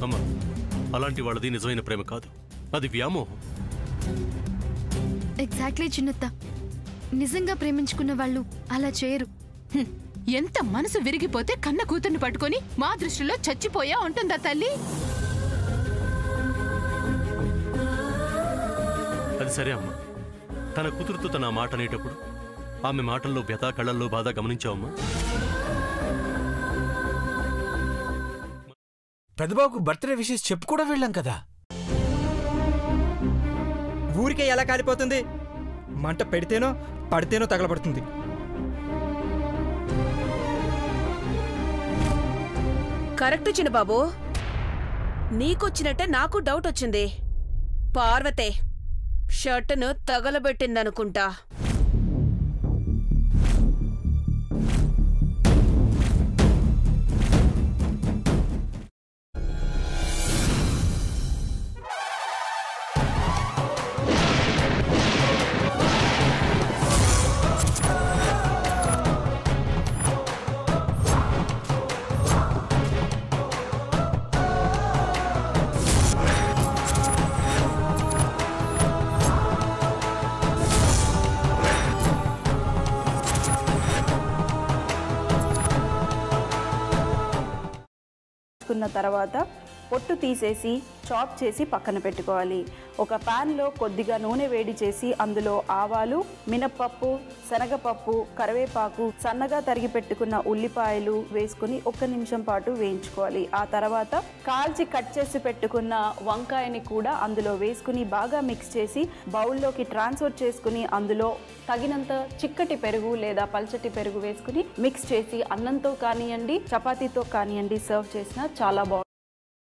అమ్మా, అలాంటి వాళ్ళది నిజమైన ప్రేమ కాదు, అది వ్యామోహం. ఎగ్జాక్ట్లీ చిన్నత్త, నిజంగా ప్రేమించుకున్న వాళ్ళు అలా చేయరు. ఎంత మనసు విరిగిపోతే కన్న కూతుర్ని పట్టుకొని మా దృష్టిలో చచ్చిపోయా ఉంటుందా తల్లి? అది సరే అమ్మా, తన కూతురుతో తన మాట అనేటప్పుడు ఆమె మాటల్లో వ్యథ, కళ్ళల్లో బాధ గమనించావమ్మా? పెద్దబాబుకు బర్త్డే విషెస్ చెప్పు కూడా వెళ్ళాం కదా. ఊరికే ఎలా కాలిపోతుంది? మంట పెడితేనో పడితేనో తగలబడుతుంది. కరెక్ట్ చిన్నబాబు, నీకొచ్చినట్టే నాకు డౌట్ వచ్చింది. పార్వతే షర్టును తగలబెట్టిందనుకుంటా. తర్వాత పొట్టు తీసేసి చాప్ చేసి పక్కన పెట్టుకోవాలి. ఒక ప్యాన్లో కొద్దిగా నూనె వేడి చేసి అందులో ఆవాలు, మినప్పప్పు, శనగపప్పు, కరివేపాకు, సన్నగా తరిగి పెట్టుకున్న ఉల్లిపాయలు వేసుకుని 1 నిమిషం పాటు వేయించుకోవాలి. ఆ తర్వాత కాల్చి కట్ చేసి పెట్టుకున్న వంకాయని కూడా అందులో వేసుకుని బాగా మిక్స్ చేసి బౌల్లోకి ట్రాన్స్ఫర్ చేసుకుని అందులో తగినంత చిక్కటి పెరుగు లేదా పల్చటి పెరుగు వేసుకుని మిక్స్ చేసి అన్నంతో కానివ్వండి, చపాతీతో కానివ్వండి సర్వ్ చేసినా చాలా బాగుంటుంది.